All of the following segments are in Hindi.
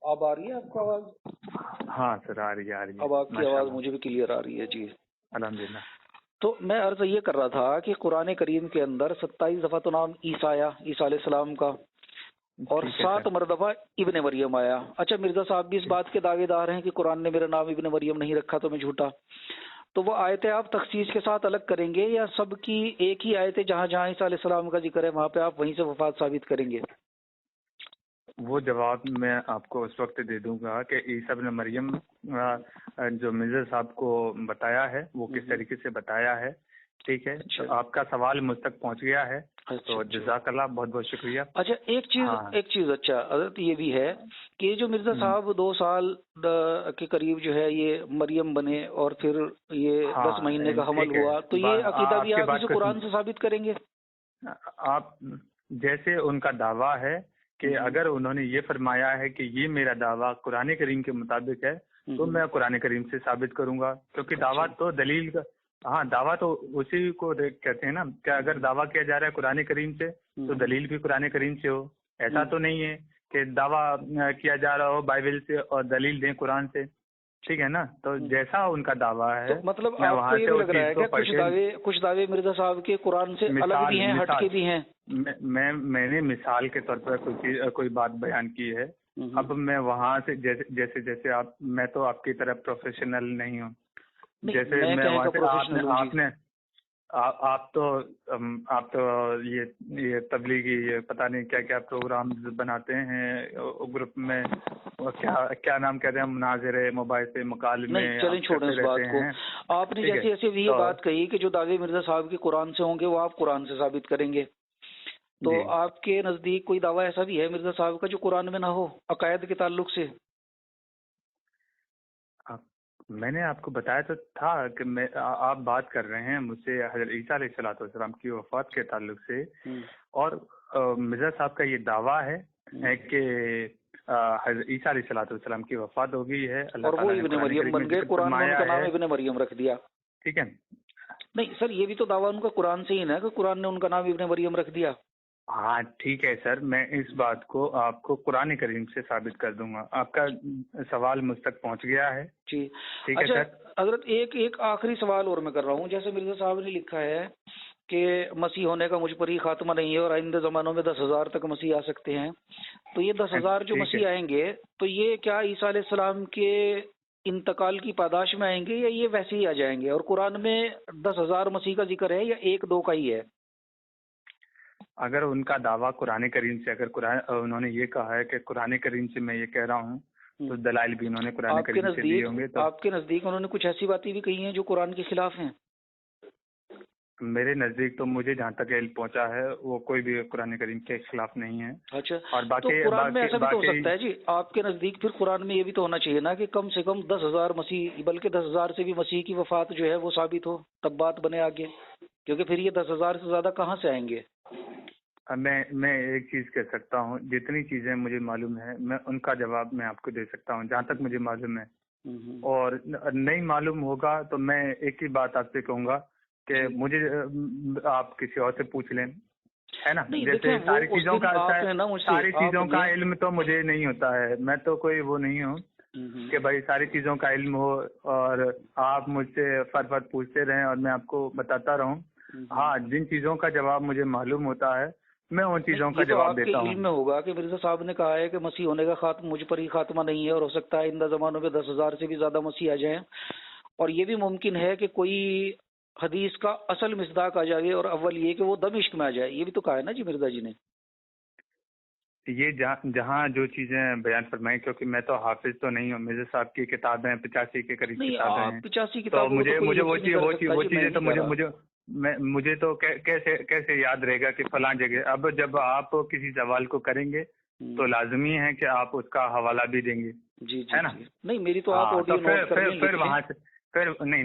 अब आ रही है आपको आवाज? हाँ सर, आ रही है अब आपकी आवाज मुझे भी क्लियर आ रही है जी। अल्हम्दुलिल्लाह। तो मैं अर्ज ये कर रहा था कि कुरान करीम के अंदर 27 दफा तो नाम ईसा आया, ईसा अलैहिस्सलाम का, और 7 मरतबा इब्ने मरियम आया। अच्छा, मिर्जा साहब भी इस बात के दावेदार हैं कि कुरान ने मेरा नाम इब्ने मरियम नहीं रखा तो मैं झूठा। तो वो आयतें आप तखसीस के साथ अलग करेंगे या सबकी एक ही आयतें जहां जहां ईसा अलैहिस्सलाम का जिक्र है वहां पे आप वहीं से वफात साबित करेंगे? वो जवाब मैं आपको उस वक्त दे दूंगा कि ईसा इब्न मरियम जो मिर्जा साहब को बताया है वो किस तरीके से बताया है। ठीक है, अच्छा। तो आपका सवाल मुझ तक पहुंच गया है। अच्छा, तो जज़ाकल्लाह, बहुत बहुत शुक्रिया। अच्छा, एक चीज अच्छा हजरत ये भी है कि जो मिर्जा साहब 2 साल के करीब जो है ये मरियम बने और फिर ये 10 महीने का हमल हुआ, तो ये अकीदा भी आप इसे कुरान से साबित करेंगे? आप जैसे उनका दावा है कि अगर उन्होंने ये फरमाया है कि ये मेरा दावा कुरान करीम के मुताबिक है तो मैं कुरान करीम से साबित करूंगा, क्योंकि दावा तो दलील का, हाँ दावा तो उसी को कहते हैं ना कि अगर दावा किया जा रहा है कुरान करीम से तो दलील भी कुरान करीम से हो। ऐसा तो नहीं है कि दावा किया जा रहा हो बाइबल से और दलील दें कुरान से। ठीक है ना, तो जैसा उनका दावा है तो मतलब आपको ये भी लग रहा है कि कुछ दावे मिर्जा साहब के कुरान से अलग भी हैं, हटके भी हैं? मैंने मिसाल के तौर पर कोई बात बयान की है। अब मैं वहाँ से जैसे जैसे आप, मैं तो आपकी तरह प्रोफेशनल नहीं हूँ। जैसे मैं वहाँ से आप तो ये तबलीगी ये पता नहीं क्या क्या प्रोग्राम बनाते हैं ग्रुप में, और क्या नाम कहते हैं, मुनाज़रे मोबाइल पे मुकालमे। नहीं, चलें छोड़ें उस बात को। आपने जैसे ऐसे भी ये बात कही कि जो दावे मिर्जा साहब के कुरान से होंगे वो आप कुरान से साबित करेंगे, तो आपके नजदीक कोई दावा ऐसा भी है मिर्जा साहब का जो कुरान में ना हो अकायद के ताल्लुक से? मैंने आपको बताया तो था कि आप बात कर रहे हैं मुझसे हज़रत ईसा अलैहिस्सलाम की वफ़ात के ताल्लुक से, और मिर्जा साहब का ये दावा है कि हज़रत ईसा अलैहिस्सलाम की वफ़ात हो गई है, और वो इब्ने मरियम बन गए, कुरान में उनका नाम इब्ने मरियम रख दिया। ठीक है, नहीं सर, ये भी तो दावा उनका कुरान से ही ना कि कुरान ने उनका नाम इब्ने मरियम रख दिया। हाँ ठीक है सर, मैं इस बात को आपको कुरान करीम से साबित कर दूंगा। आपका सवाल मुझ तक पहुंच गया है जी। ठीक अच्छा, है सर। हजरत एक आखिरी सवाल और मैं कर रहा हूँ। जैसे मिर्जा साहब ने लिखा है कि मसीह होने का मुझ पर ही खात्मा नहीं है और आइंदे जमानों में 10,000 तक मसीह आ सकते हैं, तो ये 10,000 जो मसीह आएंगे तो ये क्या ईसा अलैहिस्सलाम के इंतकाल की पादाश में आएंगे या ये वैसे ही आ जाएंगे? और कुरान में 10,000 मसीह का जिक्र है या 1-2 का ही है? अगर उनका दावा कुरान करीम से, अगर उन्होंने ये कहा है कि कुरान करीम से मैं ये कह रहा हूँ, तो दलाइल भी उन्होंने कुरान करीम से दिए होंगे। तो आपके नजदीक उन्होंने कुछ ऐसी बातें भी कही हैं जो कुरान के खिलाफ हैं? मेरे नजदीक तो मुझे जहाँ तक इल्म पहुंचा है वो कोई भी कुरान करीम के खिलाफ नहीं है। अच्छा, और बाकी तो कुरान में ऐसा भी तो हो सकता है जी आपके नजदीक, फिर कुरान में ये भी तो होना चाहिए ना कि कम से कम 10,000 मसीह, बल्कि 10,000 से भी मसीह की वफात जो है वो साबित हो, तब बात बने आगे, क्योंकि फिर ये 10,000 से ज्यादा कहाँ से आएंगे? मैं एक चीज कह सकता हूँ, जितनी चीजें मुझे मालूम है मैं उनका जवाब मैं आपको दे सकता हूँ जहाँ तक मुझे मालूम है। और नहीं मालूम होगा तो मैं एक ही बात आपसे कहूंगा कि मुझे आप किसी और से पूछ लें, है ना। जैसे सारी चीजों का इल्म तो मुझे नहीं होता है, मैं तो कोई वो नहीं हूँ कि भाई सारी चीजों का इल्म हो और आप मुझसे फट पूछते रहें और मैं आपको बताता रहूं। हाँ, जिन चीजों का जवाब मुझे मालूम होता है मैं उन चीजों का जवाब देता हूँ। इल्म में होगा कि मिर्जा साहब ने कहा है कि मसीह होने का खात्मा मुझ पर ही खात्मा नहीं है और हो सकता है इन जमानों में 10,000 से भी ज्यादा मसीह आ जाएं, और ये भी मुमकिन है कि कोई हदीस का असल मिसदाक आ जाए और अव्वल ये कि वो दमिश्क में आ जाए, ये भी तो कहा है ना जी मिर्जा जी ने। ये जहाँ जो चीजें बयान फरमाई, क्योंकि मैं तो हाफिज तो नहीं हूँ, मिर्जा साहब की किताबें 85 के करीब किताबें हैं, 85 तो मुझे वो चीजें तो मुझे तो कैसे याद रहेगा कि फलां जगह। अब जब आप किसी सवाल को करेंगे तो लाजमी है कि आप उसका हवाला भी देंगे, है ना। नहीं, मेरी तो आप ऑडियो नोट कर लें, फिर वहां से फिर नहीं,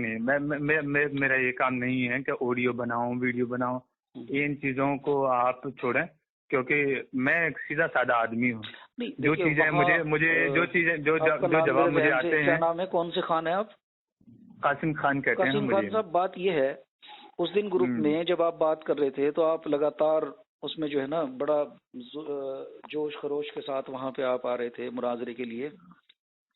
मेरा ये काम नहीं है कि ऑडियो बनाऊं वीडियो बनाऊं, इन चीजों को आप छोड़ें, क्योंकि मैं एक सीधा साधा आदमी हूँ। जो चीजें जो जवाब मुझे आते हैं। क्या नाम है, कौन से खान है आप? कासिम खान कहते हैं कासिम खान साहब, बात ये है उस दिन ग्रुप में जब आप बात कर रहे थे तो आप लगातार उसमें जो है ना बड़ा जोश खरोश के साथ वहां पे आप आ रहे थे मुनाजरे के लिए।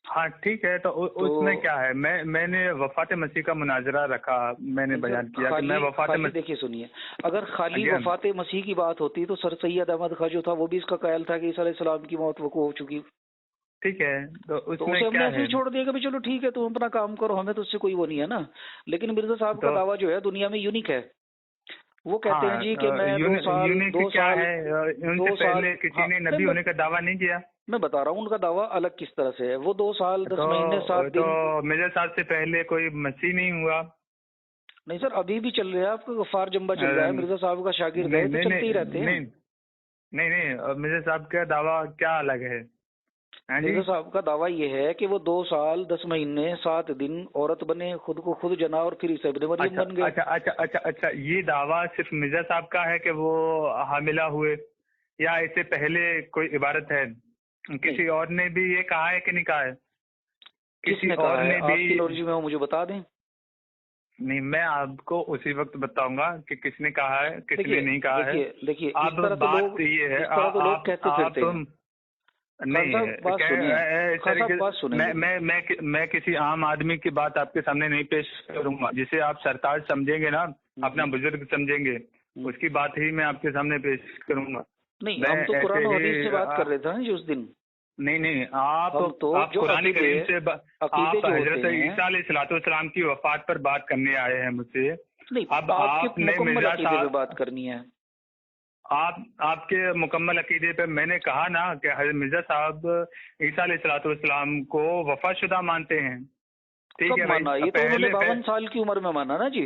हाँ ठीक है, तो उसमें क्या है, मैंने वफात मसीह का मुनाजरा रखा, मैंने बयान किया कि मैं वफात मसीह। देखिए सुनिए, अगर खाली वफात मसीह की बात होती तो सर सैयद अहमद खां जो था वो भी इसका कायल था कि ईसा अलैहिस्सलाम की मौत वक़ू हो चुकी। ठीक है, तो उसमें उसे हमने क्या ऐसे ही छोड़ दिया कि भाई चलो ठीक है तुम अपना काम करो, हमें तो उससे कोई वो नहीं है ना। लेकिन मिर्जा साहब का दावा जो है दुनिया में यूनिक है। वो कहते हैं जी कि मैं 2 साल उनसे पहले किसी ने नबी होने का दावा नहीं किया। मैं बता रहा हूँ उनका दावा अलग किस तरह से है। वो 2 साल 10 महीने 7 दिन। तो मेरे साथ से पहले कोई मसीह नहीं हुआ। नहीं सर, अभी भी चल रहा है, आपका गफ्फार जंबा चल रहा है, मिर्जा साहब का शागिर्द है, तो चलते ही रहते हैं। नहीं, मिर्जा साहब का दावा क्या अलग है? मिर्जा साहब का दावा ये है कि वो 2 साल 10 महीने 7 दिन औरत बने, खुद को खुद जना और फिर ईसा इब्ने मरियम बन गए। अच्छा, ये दावा सिर्फ मिर्जा साहब का है कि वो हामिला हुए, या इससे पहले कोई इबारत है? किसी और ने भी ये कहा है कि नहीं कहा है? किसी और ने भी? आपकी नॉलेज में हो मुझे बता दें। नहीं, मैं आपको उसी वक्त बताऊंगा कि किसने कहा है, किसने नहीं कहा है। देखिए अब बात ये है, मैं किसी आम आदमी की बात आपके सामने नहीं पेश करूंगा। जिसे आप सरताज समझेंगे ना, अपना बुजुर्ग समझेंगे, उसकी बात ही मैं आपके सामने पेश करूंगा। नहीं, हम तो कुरान और हदीस से बात कर रहे थे ना उस दिन। नहीं, आप कुरान करीम से आप हजरत ईसा अलैहिस्सलाम की वफात पर बात करने आए हैं मुझसे। नहीं, अब आपने मिर्जा साहब पे बात करनी है। आपके मुकम्मल अकीदे पे मैंने कहा ना कि हज़रत मिर्जा साहब ईसा अलैहिस्सलाम को वफातशुदा मानते हैं। ठीक है भाई, ये तो उन्होंने 52 साल की उम्र में माना ना जी।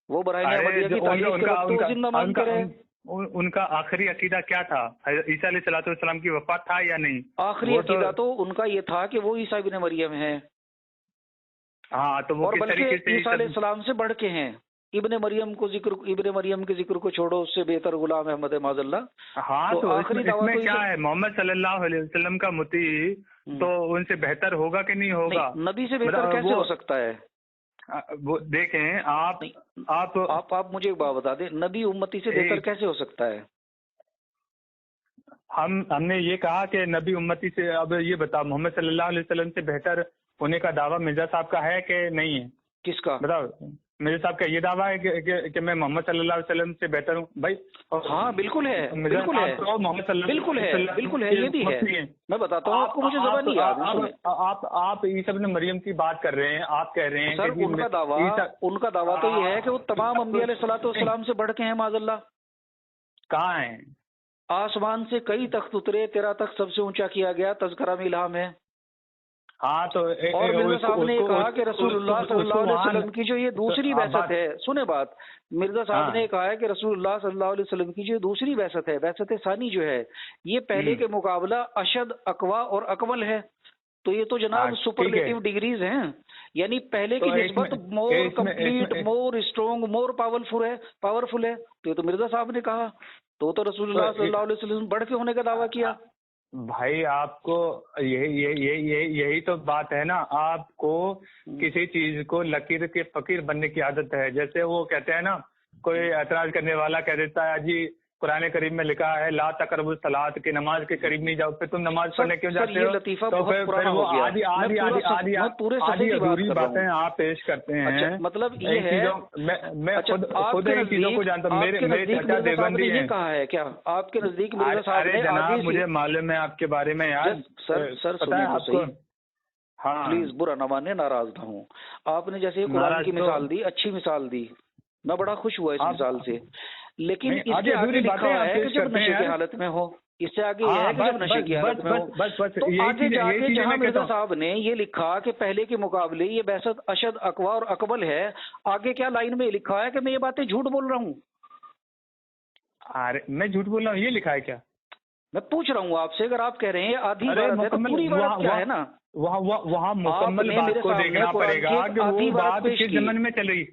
वो बराइन अहमदिया की तारीफ के वक्त तो जिंदा मान के रहे। उनका आखिरी अकीदा क्या था? ईसा अलैहिस्सलाम की वफात था या नहीं? आखिरी अकीदा तो उनका ये था कि वो ईसा इब्ने मरियम है। हाँ, तो वो किस तरीके से ईसा अलैहिस्सलाम से बढ़ के हैं। इब्ने मरियम के जिक्र को छोड़ो, उससे बेहतर गुलाम अहमद माज़ल्ला। हाँ, तो आखिरी दावा तो क्या है? मोहम्मद सल्लल्लाहु अलैहि वसल्लम का मुती तो उनसे बेहतर होगा कि नहीं होगा? नबी से बेहतर कैसे हो सकता है? वो देखें, आप मुझे एक बात बता दें, नबी उम्मती से बेहतर कैसे हो सकता है? हमने ये कहा कि नबी उम्मती से, अब ये बताओ, मोहम्मद सल्लल्लाहु अलैहि वसल्लम से बेहतर होने का दावा मिर्जा साहब का है कि नहीं है? किसका? बताओ। मिर्जा साहब का ये दावा है कि मैं मोहम्मद सल्लल्लाहु अलैहि वसल्लम से बेहतर हूँ भाई। हाँ बिल्कुल है, बिल्कुल है, बिल्कुल है, ये भी है। मैं बताता हूँ आपको, मुझे ज़बान नहीं याद। आप ईसा इब्ने मरियम की बात कर रहे हैं, आप कह रहे हैं सर उनका दावा तो ये है कि वो तमाम अंबिया अलैहिस्सलाम से बढ़ के हैं माज़ल्ला। कहाँ है? आसमान से कई तख्त उतरे, तेरा तख्त सबसे ऊंचा किया गया, तज़किरा में इल्हाम है। हाँ, तो और मिर्जा साहब ने कहा कि रसूलुल्लाह सल्लल्लाहु अलैहि वसल्लम की जो ये दूसरी बैसत है, सुने बात, मिर्जा साहब ने कहा है कि रसूलुल्लाह सल्लल्लाहु अलैहि वसल्लम की जो दूसरी बैसत है, बैसत सानी जो है, ये पहले के मुकाबला अशद, अकवा और अकमल है। तो ये तो जनाब सुपरलेटिव डिग्रीज हैं, यानी पहले की निस्बत more complete, more strong, more powerful है। तो ये तो मिर्जा साहब ने कहा, तो रसूलुल्लाह सल्लल्लाहु अलैहि वसल्लम बढ़ के होने का दावा किया। भाई आपको यही तो बात है ना, आपको किसी चीज को लकीर के फकीर बनने की आदत है। जैसे वो कहते हैं ना, कोई एतराज करने वाला कह देता है जी कुरान करीम में लिखा है ला तकरबुस सलात, की नमाज के करीब नहीं जाओ, फिर तुम नमाज पढ़ने क्यों जाते हो? तो फिर वो आधी अधूरी बातें आप पेश करते हैं। अच्छा, मतलब ये है, मैं खुद इन चीजों को जानता हूँ। मेरे चाचा देवबंदी हैं। कहा है क्या आपके नजदीक मिर्जा साहब ने? जनाब मुझे मालूम है आपके बारे में यार। सर पता है आपको? हाँ प्लीज बुरा ना माने, नाराज ना हूँ। आपने जैसे कुरान की मिसाल दी, अच्छी मिसाल दी, मैं बड़ा खुश हुआ इस मिसाल से। लेकिन इससे आगे लिखा है कि जब नशे की हालत में हो, इससे आगे यह है कि जब नशे की हालत में हो। तो आगे जाके जहाँ मिर्जा साहब ने ये लिखा कि पहले के मुकाबले ये बैसत अशद, अकवा और अकबल है, आगे क्या लाइन में लिखा है कि मैं ये बातें झूठ बोल रहा हूँ? अरे मैं झूठ बोल रहा हूँ, ये लिखा है क्या? मैं पूछ रहा हूँ आपसे, अगर आप कह रहे हैं आधी बात है तो पूरी बात क्या है ना? वहाँ मुकम्मल बात को देखना पड़ेगा कि वो बात किस ज़माने में चल रही।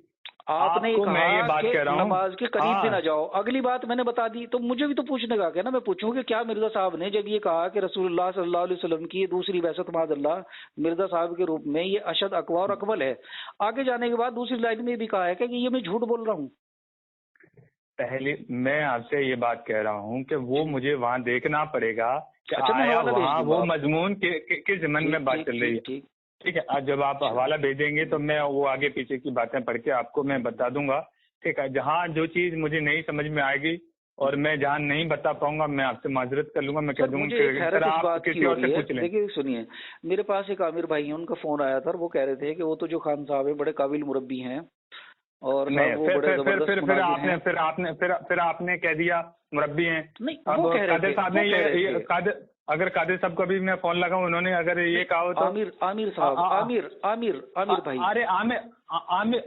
आपने कहा कि नमाज के करीब भी ना जाओ, अगली बात मैंने बता दी, तो मुझे भी तो पूछने का क्या ना। मैं पूछूं कि क्या मिर्जा साहब ने जब ये कहा कि रसूलुल्लाह सल्लल्लाहु अलैहि वसल्लम की दूसरी बैसत माज़अल्लाह मिर्जा साहब के रूप में ये अशद, अकवा और अकबल है, आगे जाने के बाद दूसरी लाइन में भी कहा है कि ये मैं झूठ बोल रहा हूँ। पहले मैं आपसे ये बात कह रहा हूँ कि वो मुझे वहाँ देखना पड़ेगा कि अच्छा, मैं आया हवाला भेज वहाँ दूंगा वो आप। मजमून किस मन में बात चल रही है। ठीक है, आज जब आप हवाला भेजेंगे तो मैं वो आगे पीछे की बातें पढ़ के आपको मैं बता दूंगा। ठीक है, जहाँ जो चीज मुझे नहीं समझ में आएगी और मैं जहाँ नहीं बता पाऊंगा मैं आपसे माजरत कर लूंगा। मैं कह दूंगा मुझे एक कि हैरत सर इस आप बात की किसी हो और रही से है। पूछ लें। देखिए सुनिए, मेरे पास एक आमिर भाई है, उनका फोन आया था और वो कह रहे थे कि वो तो जो खान साहब है बड़े काबिल मुरब्बी हैं और नहीं, साहब वो बड़े जबरदस्त मुनाजिर हैं। फिर आपने कह दिया मुरब्बी हैं। नहीं, अब वो कह रहे कादिर थे, साहब वो ने कह रहे ये थे। अगर कादिर साहब को भी मैं फोन लगाऊं, उन्होंने अगर ये कहा हो तो आमिर साहब, आमिर भाई। अरे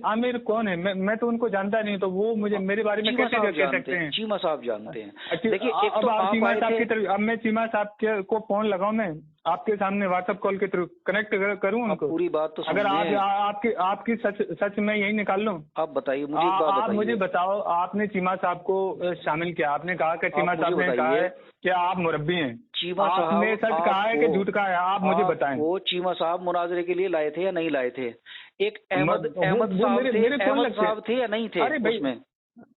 आमिर कौन है? मैं तो उनको जानता नहीं, तो वो मुझे मेरे बारे में चीमा कैसे साहब कह जानते सकते हैं, हैं? चीमा साहब जानते हैं। अच्छा, देखिए, एक तो अब आप आप चीमा आए साहब थे। की तरफ, अब मैं चीमा साहब को फोन लगाऊं, मैं आपके सामने व्हाट्सएप कॉल के थ्रू कनेक्ट करूं आप उनको? पूरी बात तो अगर सुनिए। आपकी सच मैं यही निकाल लूं? आप बताइए, मुझे एक बात आप मुझे बताइए। बताओ, आपने चीमा साहब को शामिल किया, आपने कहा कि चीमा आप मुझे साहब ने कहा बताइए, है कि आप मुरब्बी हैं। चीमा आपने साहब सच कहा है कि झूठ कहा है? आप मुझे बताएं। वो चीमा साहब मुनाजरे के लिए लाए थे या नहीं लाए थे? एक अहमद वो साहब थे, मेरे कौन अहमद लगते हैं? साहब थे या नहीं थे अरे भाई, उसमें?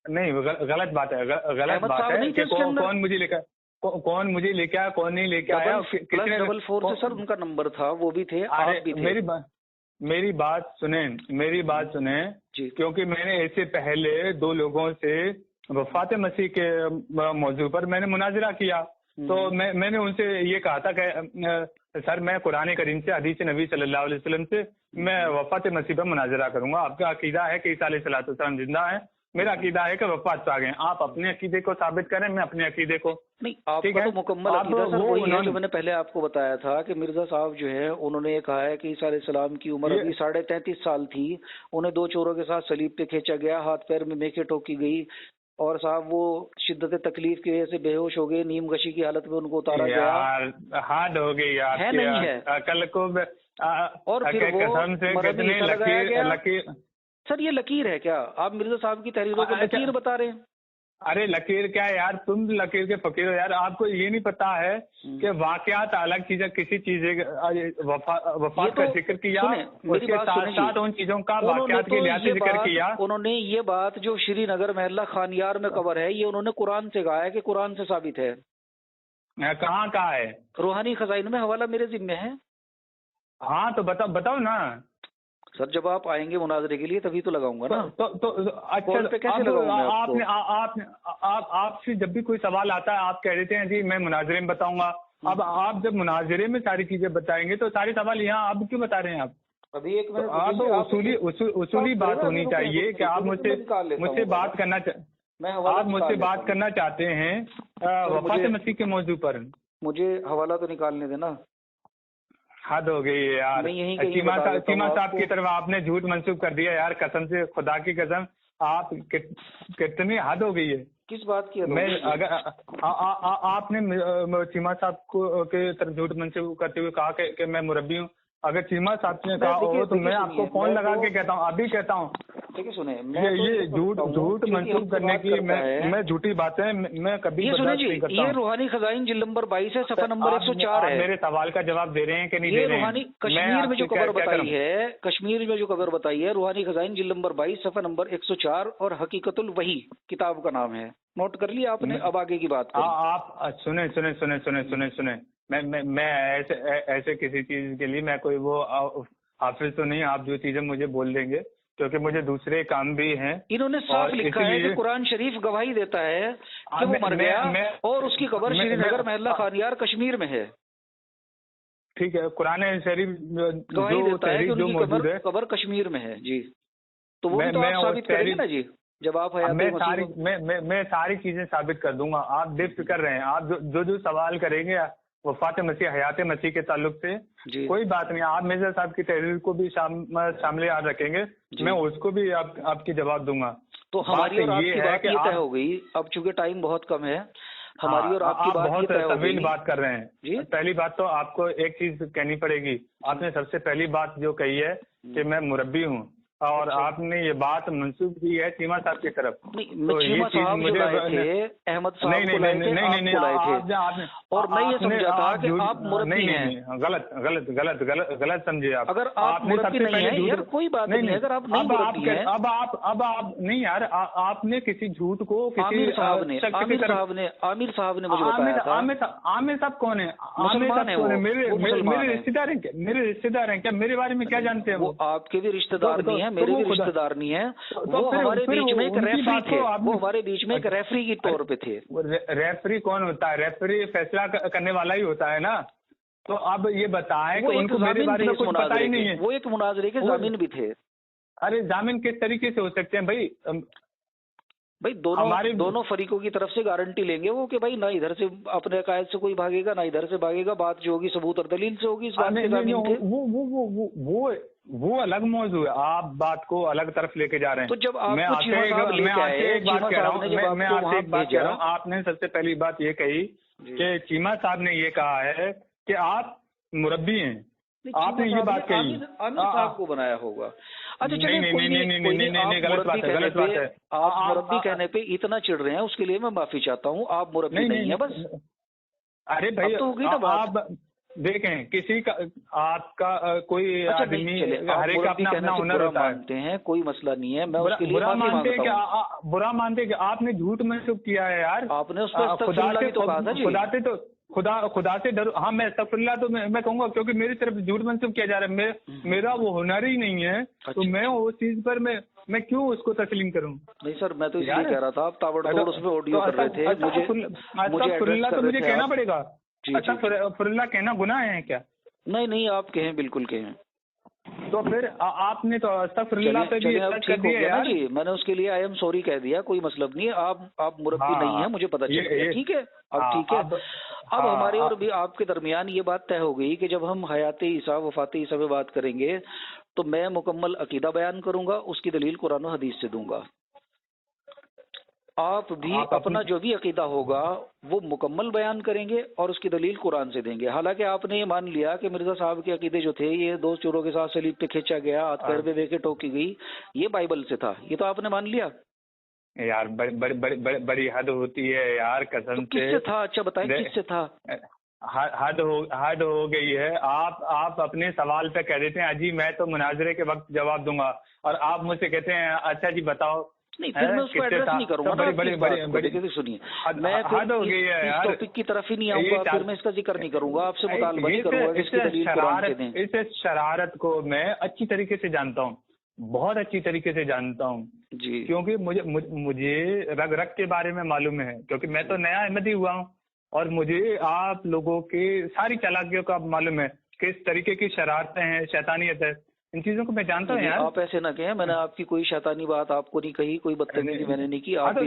नहीं, गलत बात है, गलत अहमद बात साहब है नहीं थे कि उसके अंदर? कौन मुझे लेकर, कौन मुझे लेके आया, कौन नहीं लेके आया, कितने। +44 से सर उनका नंबर था, वो भी थे, आप भी थे। मेरी बात सुने जी। क्योंकि मैंने इससे पहले 2 लोगों से वफात मसीह के मौजू पर मैंने मुनाजरा किया, तो मैंने उनसे ये कहा था कि सर मैं कुरान करीम से, हदीस नबी सल्लल्लाहु अलैहि वसल्लम से मैं वफात मसीह पर मुनाजरा करूंगा। आपका अकीदा है कि ईसा अलैहिस्सलाम जिंदा है, मेरा अकीदा है कि वफात पा गए। आप अपने अकीदे को साबित करें, मैं अपने अकीदे को। नहीं, आपका तो मुकम्मल अकीदा सर वही है जो मैंने पहले आपको बताया था कि मिर्जा साहब जो है उन्होंने ये कहा है कि ईसा अलैहिस्सलाम की उम्र अभी 33.5 साल थी, उन्हें 2 चोरों के साथ सलीब पे खींचा गया, हाथ पैर में मेखे ठोकी गई और साहब वो शिद्दत तकलीफ की वजह से बेहोश हो गए, नीम गशी की हालत में उनको उतारा गया। यार हाथ हो गई यार, है नहीं है अकल को और फिर वो कसम से कितने लकीर। सर ये लकीर है क्या? आप मिर्जा साहब की तहरीरों को लकीर बता रहे हैं? अरे लकीर क्या है यार, तुम लकीर के फकीर हो यार। आपको ये नहीं पता है कि वाकयात अलग चीज है, किसी चीज वफात का जिक्र किया, उसके साथ साथ उन चीजों का वाकयात के लिहाज से जिक्र किया। उन्होंने ये बात जो श्रीनगर महल्ला खानियार में कबर है, ये उन्होंने कुरान से कहा है कि कुरान से साबित है। कहाँ कहा है? रूहानी खजाइन में, हवाला मेरे जिम्मे है। हाँ तो बताओ ना सर, जब आप आएंगे मुनाजरे के लिए तभी तो लगाऊंगा ना। तो अच्छा, पे कैसे लगाऊंगा? आपसे जब भी कोई सवाल आता है आप कह देते हैं जी मैं मुनाजरे में बताऊंगा। अब आप जब मुनाजरे में सारी चीजें बताएंगे तो सारे सवाल यहाँ आप क्यों बता रहे हैं? आप अभी एक मिनट, आप उसूली बात होनी चाहिए कि आप मुझसे बात करना आप मुझसे बात करना चाहते हैं वफात मसीह के मौजू पर। मुझे हवाला तो निकालने देना। हद हो गई है यार, चीमा साहब की तरफ आपने झूठ मंसूब कर दिया यार, कसम से, खुदा की कसम, आप कितनी हद हो गई है। किस बात की? मैं अगर आपने चीमा साहब को के तरफ झूठ मंसूब करते हुए कहा कि मैं मुरब्बी हूँ, अगर चीमा साहब ने कहा हो तो मैं आपको फोन लगा के कहता हूँ, अभी कहता हूँ। देखिए सुने, ये झूठ मंसूब करने की मैं झूठी बातें मैं कभी बर्दाश्त नहीं करता हूं। ये रूहानी खजाइन जिल्द नंबर 22 है, सफा नंबर 104 है। मेरे सवाल का जवाब दे रहे हैं कि नहीं दे रहे हैं? रूहानी कश्मीर में जो खबर बताई है, कश्मीर में जो खबर बताई है, रूहानी खजाइन जिल्द नंबर 22 सफा नंबर 104 और हकीकतुल वही किताब का नाम है। नोट कर लिया आपने? अब आगे की बात करें। आप सुने मैं ऐसे किसी चीज के लिए मैं कोई वो हाफिज तो नहीं, आप जो चीजें मुझे बोल देंगे, क्योंकि मुझे दूसरे काम भी हैं। इन्होंने साफ लिखा है कि कुरान शरीफ गवाही देता है कि वो मर गया और उसकी कब्र श्रीनगर महल्ला खानियार कश्मीर में है। ठीक है, कुरान शरीफ गवाही देता है कि उनकी कब्र कश्मीर में है जी। तो वो भी तो आप साबित करेंगे ना जी, जब आप मैं सारी चीजें साबित कर दूंगा। आप बेफिक्र रहे हैं, आप जो सवाल करेंगे वफात मसीह, हयात मसीह के ताल्लुक से कोई बात नहीं, आप मिर्जा साहब की तहरीर को भी सामने याद रखेंगे, मैं उसको भी आपकी जवाब दूंगा। तो हमारी और आपकी बात ये तय हो गई। अब चूंकि टाइम बहुत कम है, हमारी और आपकी बात बहुत तवील बात कर रहे हैं जी। पहली बात तो आपको एक चीज कहनी पड़ेगी। आपने सबसे पहली बात जो कही है कि मैं मुरब्बी हूँ, और आपने ये बात मंसूब की है चीमा साहब की तरफ। नहीं, चीमा साहब जो लाए थे, अहमद साहब को लाए थे, आपको लाए थे, और मैं ये समझा था कि आप मुरब्बी हैं। गलत गलत गलत गलत गलत समझे आप। अगर आप मुरब्बी नहीं है यार कोई बात नहीं, अगर आप नहीं मुरब्बी हैं। अब आप नहीं यार, आपने किसी झूठ को आमिर साहब ने मुझे बताया था। आमिर साहब कौन है? मुसलमान है वो, मेरे रिश्तेदार हैं क्या? मेरे रिश्तेदार हैं क्या? मेरे बारे में क्या जानते हैं वो? आपके भी रिश्तेदार नहीं है, मेरे भी रिश्तेदार नहीं है। वो हमारे बीच में एक रेफरी थे, वो हमारे बीच में एक रेफरी के तौर पे थे। रेफरी कौन होता है? रेफरी फैसला करने वाला ही होता है ना। तो अब ये बताएं कि उनको मेरे बारे में कुछ पता ही नहीं है। वो एक मुनाजरे के जामीन भी थे। अरे जामीन किस तरीके से हो सकते हैं भाई? भाई दोनों फरीकों की तरफ से गारंटी लेंगे वो कि भाई ना इधर से अपने अकायद से कोई भागेगा ना इधर से भागेगा, बात जो होगी सबूत और दलील से होगी। इस बात के जामीन थे। वो अलग मौजूद है, आप बात को अलग तरफ लेके जा रहे हैं। तो जब आपको चीमा साहब लेके आए, मैं आपसे एक बात कह रहा हूँ। आपने सबसे पहली बात ये कही कि चीमा साहब ने ये कहा है कि आप मुरब्बी हैं। आपने ये बात कही, आमिर साहब को बनाया होगा। अच्छा चलिए, नहीं, गलत बात है। आप मुरब्बी कहने पे इतना चिढ़ रहे हैं, उसके लिए मैं माफी चाहता हूँ। आप मुरब्बी नहीं है बस। अरे भाई तो होगी ना बात। आप देखें, किसी का आपका कोई आदमी हर एक अपना हुनर होता है। मानते हैं, कोई मसला नहीं है, मैं उसके लिए बुरा मानते हैं कि आपने झूठ मंसूब किया है यार। आपने उस पर तो कहा था जी। खुदा से डरो। हाँ, मैं अस्तगफिरुल्लाह तो मैं कहूंगा, क्योंकि मेरी तरफ झूठ मंसूब किया जा रहा है। मेरा वो हुनर ही नहीं है। तो मैं उस चीज पर मैं क्यों उसको तस्लीम करूं? नहीं सर, मैं तो इसलिए कह रहा था, आप ताबड़तोड़ उसमें ऑडियो कर रहे थे। अस्तगफिरुल्लाह तो मुझे कहना पड़ेगा। अस्तगफिरुल्लाह कहना गुनाह है क्या? नहीं, आप कहें, बिल्कुल कहें। तो फिर आपने तो अस्तगफिरुल्लाह पे भी ठीक हो गया ना जी। मैंने उसके लिए आई एम सॉरी कह दिया, कोई मतलब नहीं है। आप मुरब्बी नहीं है, मुझे पता चल गया। ठीक है, अब ठीक है। अब हमारे और भी आपके दरमियान ये बात तय हो गई कि जब हम हयात ईसा वफात ईसा पे बात करेंगे तो मैं मुकम्मल अकीदा बयान करूंगा, उसकी दलील कुरान और हदीस से दूंगा। आप भी अपना जो भी अकीदा होगा वो मुकम्मल बयान करेंगे और उसकी दलील कुरान से देंगे। हालांकि आपने ये मान लिया कि मिर्जा साहब के अकीदे जो थे, ये 2 चोरों के साथ सलीब पे खींचा गया, हाथ पैर पे देके ठोकी गई, ये बाइबल से था, ये तो आपने मान लिया यार। बड़ी हद होती है यार, कसम से। किससे था? अच्छा बताएं, किससे था? हद हो गई है। आप अपने सवाल पे कह देते हैं अजी मैं तो मुनाजरे के वक्त जवाब दूंगा, और आप मुझसे कहते हैं अच्छा जी बताओ। नहीं, फिर मैं उसको एड्रेस नहीं करूंगा। बड़ी सुनिए, मैं इस टॉपिक की तरफ ही नहीं आऊंगा, फिर मैं इसका जिक्र नहीं करूंगा, आपसे मुतालबा नहीं करूंगा। इस शरारत को मैं अच्छी तरीके से जानता हूँ, बहुत अच्छी तरीके से जानता हूँ जी, क्योंकि मुझे रग रग के बारे में मालूम है, क्योंकि मैं तो नया अहमदी हुआ हूँ और मुझे आप लोगों के सारी चालाकियों का मालूम है, किस तरीके की शरारतें हैं, शैतानियत है, इन चीजों को मैं जानता हूँ यार। आप ऐसे ना कहें, मैंने आपकी कोई शैतानी बात आपको नहीं कही, कोई बदतमीजी मैंने नहीं की। आप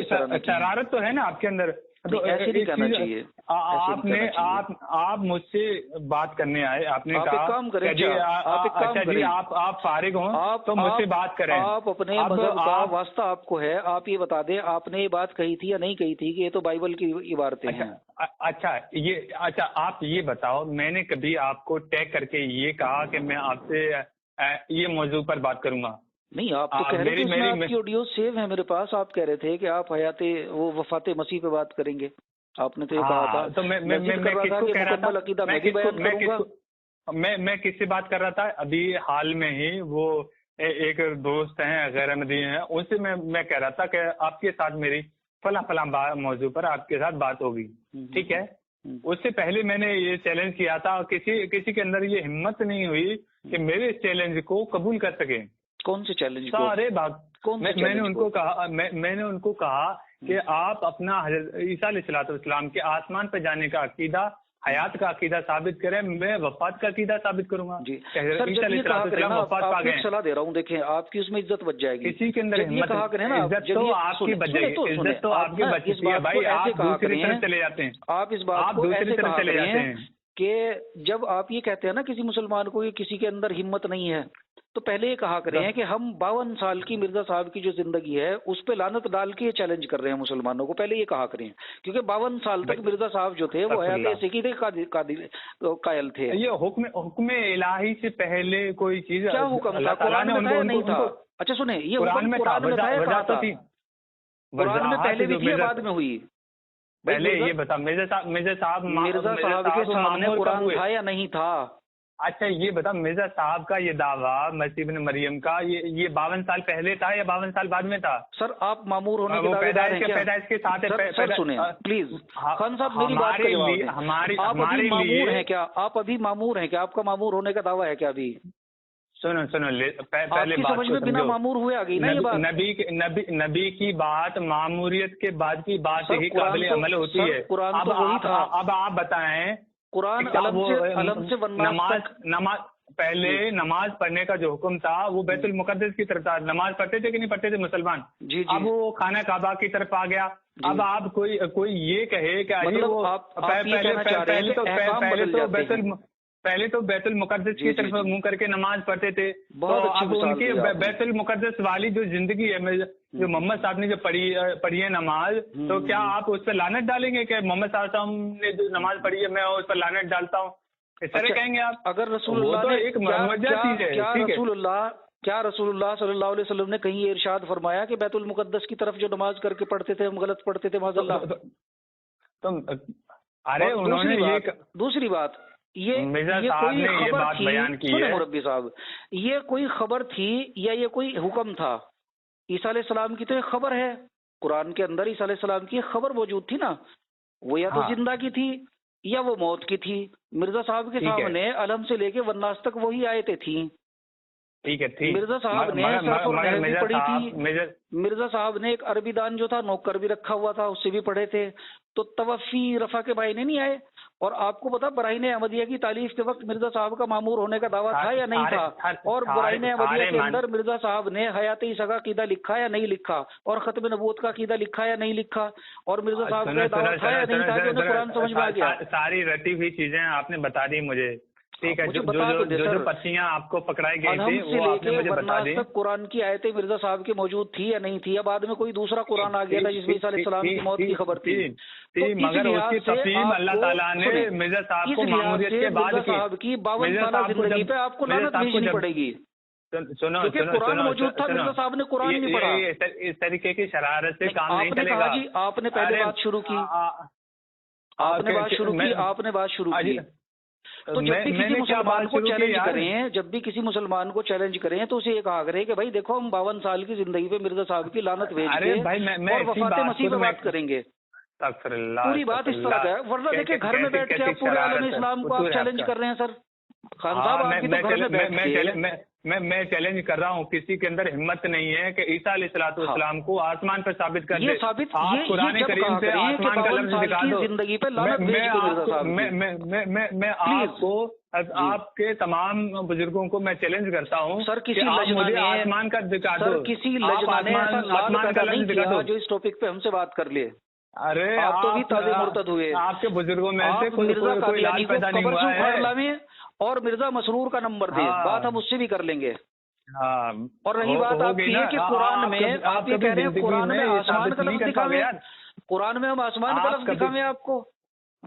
शरारत तो है ना आपके अंदर, तो ऐसे नहीं कहना चाहिए। आप मुझसे बात करने आए, आपने कहा काम करें आप फारिग हों तो मुझसे बात करें। आप अपने मजहब का वास्ता आपको है, आप ये बता दें आपने ये बात कही थी या नहीं कही थी कि ये तो बाइबल की इबारतें हैं। अच्छा आप ये बताओ, मैंने कभी आपको टैग करके ये कहा कि मैं आपसे ये मौजू पर बात करूंगा? नहीं, आप तो कह रहे थे, आपकी ऑडियो सेव है मेरे पास, आप कह रहे थे कि आप हयाते वो वफात मसीह पे बात करेंगे, आपने तो ये कहा था। तो मैं किससे बात कर रहा था? अभी हाल में ही वो एक दोस्त हैं, गैर अहमदी हैं, उनसे मैं कह रहा था कि आपके साथ मेरी फला मौजू पर आपके साथ बात होगी, ठीक है। उससे पहले मैंने ये चैलेंज किया था, किसी के अंदर ये हिम्मत नहीं हुई कि मेरे इस चैलेंज को कबूल कर सके। कौन से चैलेंज? सारे मैंने उनको कहा कि आप अपना हज़रत ईसा अलैहिस्सलाम के आसमान पर जाने का अकीदा, हयात का अकीदा साबित करें, मैं वफात का अकीदा साबित करूंगा जी। सलाह दे रहा हूँ, देखें आपकी उसमें इज्जत बच जाएगी। किसी के अंदर हिम्मत कहा करें ना, इज्जत तो आपकी बच जाएगी, इज्जत तो आपकी बच जाती है भाई, आप दूसरी तरफ चले जाते हैं, आप इस बात को ऐसे कहा करें कि जब आप ये कहते हैं ना किसी मुसलमान को कि किसी के अंदर हिम्मत नहीं है, तो पहले ये कहा करें कि हम 52 साल की मिर्जा साहब की जो जिंदगी है उस पे लानत डाल के चैलेंज कर रहे हैं मुसलमानों को, पहले ये कहा करें, क्योंकि 52 साल तक मिर्जा साहब जो थे वो हयात ऐसे के कायल थे। ये हुक्म इलाही से पहले कोई चीज क्या हुक्म था? कुरान में था या नहीं था? अच्छा सुने, ये कुरान में था, कुरान में पहले भी थी, बाद में हुई? पहले ये बता, मिर्जा साहब के सामने कुरान था या नहीं था? अच्छा ये बता, मिर्जा साहब का ये दावा मसीह इब्न मरियम का ये 52 साल पहले था या 52 साल बाद में था? सर आप मामूर होने के दावेदार हैं क्या? पैदाइश के साथ सर सुने प्लीज, खान साहब मेरी बात का जवाब दें। आप अभी मामूर हैं क्या? आप अभी मामूर हैं क्या? आपका मामूर होने का दावा है क्या अभी? सुनो पहले बात समझ में बिना मामूर हुए आ गई ना ये बात। नबी की बात मामूरियत के बाद की बात ही काबिल अमल होती है। कुरान तो वही था। अब आप बताएं, कुरान अलम से नमाज पहले नमाज पढ़ने का जो हुक्म था वो बैतुल मुकद्दस की तरफ था। नमाज पढ़ते थे कि नहीं पढ़ते थे मुसलमान? जी। अब वो खाना काबा की तरफ आ गया। अब आप कोई ये कहे कि पहले तो बैतुल मुकद्दस की तरफ मुंह करके नमाज पढ़ते थे, तो अब उनकी बैतुल मुकद्दस वाली जो जिंदगी है, जो मोहम्मद साहब ने जो पढ़ी है नमाज, तो क्या आप उस पर लानत डालेंगे कि मोहम्मद साहब ने जो नमाज पढ़ी है मैं उस पर लानत डालता हूँ? इस तरह कहेंगे आप? अगर रसूलुल्लाह तो एक मर्मजा चीज है। क्या रसूलुल्लाह सल्लल्लाहु अलैहि वसल्लम ने कहीं इरशाद फरमाया कि बैतुल मुकद्दस की तरफ जो नमाज करके पढ़ते थे हम गलत पढ़ते थे माज़अल्लाह? तो अरे उन्होंने दूसरी बात, ये कोई खबर थी? सुने मुरब्बी साहब, ये कोई खबर थी या ये कोई हुक्म था? ईसा अलैहिस्सलाम की तो एक खबर है, कुरान के अंदर ईसा अलैहिस्सलाम की एक खबर मौजूद थी ना, वो या तो जिंदा की थी या वो मौत की थी। मिर्जा साहब के सामने अलम से लेके वन्नास तक वही आयतें थी। ठीक है। मिर्जा साहब ने पढ़ी थी। मिर्जा साहब ने एक अरबी दान जो था नौकर भी रखा हुआ था, उससे भी पढ़े थे। तो तवफ़ी रफा के मायने नहीं आए। और आपको पता बराहीन अहमदिया की तालीफ के वक्त मिर्जा साहब का मामूर होने का दावा था या नहीं था? और बराहीन अहमदिया के अंदर मिर्जा साहब ने हयात ईसा का अकीदा लिखा या नहीं लिखा? और खत्म नबूवत का अकीदा लिखा या नहीं लिखा? और मिर्जा साहब का दावा था या नहीं था कि उन्हें कुरान समझ में आ गया? सारी रटी हुई चीजें आपने बता दी मुझे। ठीक है, जो पत्तियां आपको पकड़ाई गई थी वो आपने मुझे बता दी। कुरान की आयतें मिर्जा साहब की मौजूद थी या नहीं थी, या बाद में कोई दूसरा कुरान आ गया था जिसमें ईसा अलैहिस्सलाम की मौत की खबर थी? मगर उसकी तफसील अल्लाह ताला ने मिर्जा साहब को मामूरियत के बाद की 52 साल जिंदगी पे आपको लानत भेजनी पड़ेगी। सुनो, कुरान मौजूद था, मिर्जा साहब ने कुरान नहीं पढ़ा। इस तरीके की शरारत से काम नहीं चलेगा। आपने पहले बात शुरू की, आपने बात शुरू की। तो जब भी किसी मुसलमान को चैलेंज करें, चैलेंज करें तो उसे ये कहा करें कि भाई देखो हम 52 साल की जिंदगी पे मिर्जा साहब की लानत भेज के और वफात मसीह पे बात करेंगे। पूरी बात इस तरह है। वरना देखिए घर में बैठ के आप पूरे आलम इस्लाम को आप चैलेंज कर रहे हैं। सर खान साहब आपकी तो घर में बैठ के मैं चैलेंज कर रहा हूँ, किसी के अंदर हिम्मत नहीं है कि ईसा अलैहिस्सलाम को आसमान पर साबित कर दे। आप कुरान करीम से आसमान का लफ्ज़ दिखा दो। जिंदगी पे लानत भेज दो मिर्जा साहब। मैं आपको, आपके तमाम बुजुर्गों को मैं चैलेंज करता हूँ, सर किसी लजमा ने आसमान का दिखा दो। किसी लजमा ने आसमान का लफ्ज़ दिखा दो जो इस टॉपिक पे हमसे बात कर लिए। अरे आप तो भी ताज़े मुर्तद हुए। आपके बुजुर्गों में से मिर्जा कादियानी को कब्र से उखाड़ लावे और मिर्जा मसरूर का नंबर दे, बात हम उससे भी कर लेंगे। हाँ, और रही बात आपकी है कि कुरान में आप ये कह रहे हैं कुरान में आसमान का लफ्ज़ दिखावे, कुरान में हम आसमान का लफ्ज़ दिखावे आपको।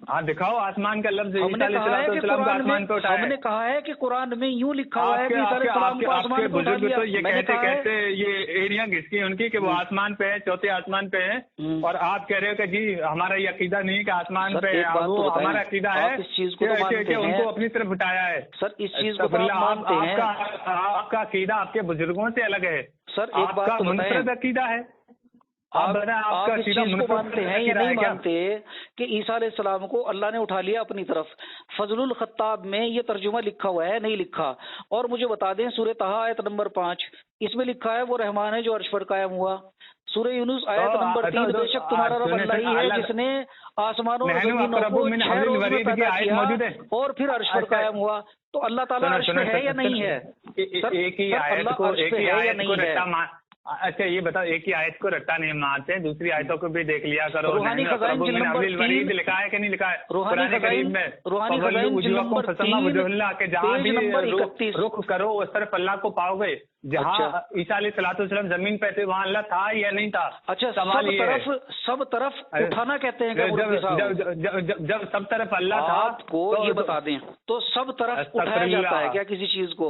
हाँ दिखाओ आसमान का लफ्ज़। हमने कहा है कि कुरान में यूं लिखा हुआ है कि ईसा अलैहिस्सलाम को आसमान पे उठा लिया। तो ये कहते ये एरिया किसकी उनकी कि वो आसमान पे है, चौथे आसमान पे है, और आप कह रहे हो कि जी हमारा ये अकीदा नहीं कि आसमान पे है। वो हमारा अकीदा है इस चीज को उनको अपनी तरफ उठाया है। सर इस चीज को मानते हैं। आपका अकीदा आपके बुजुर्गों से अलग है। सर एक बात तो मुनफरद अकीदा है। आप इस चीज को मानते हैं या नहीं मानते कि ईसा अलैहिस्सलाम को अल्लाह ने उठा लिया अपनी तरफ? फजलुल खत्ताब में ये तर्जुमा लिखा हुआ है, नहीं लिखा? और मुझे बता दें सूरह तहा आयत नंबर 5 इसमें लिखा है वो रहमान है जो अर्श पर कायम हुआ। सूरह यूनुस आयत नंबर 3 बेशक तुम्हारा रब अल्लाह ही है जिसने आसमानों और जमीनों को 6 रोज में पैदा किया और फिर अर्श पर कायम हुआ। तो अल्लाह ताला अर्श पे है या नहीं है? एक ही आयत को अच्छा ये बताओ, एक ही आयत को रट्टा नहीं मारते हैं, दूसरी आयतों को भी देख लिया करो। रूहानी खजाइन जिल्द नंबर 3 लिखा है कि नहीं लिखा है रूहानी खजाइन जिल्द नंबर 3 के जहाँ भी नंबर 31 रुख करो उस तरफ अल्लाह को पाओगे। जहाँ ईसा अलैहिस्सलाम जमीन पे थे वहाँ अल्लाह था या नहीं था? अच्छा, सब तरफ उठाना कहते हैं क्या? जब सब तरफ अल्लाह था आपको ये बता दें, तो सब तरफ उठाया जाता है क्या किसी चीज को?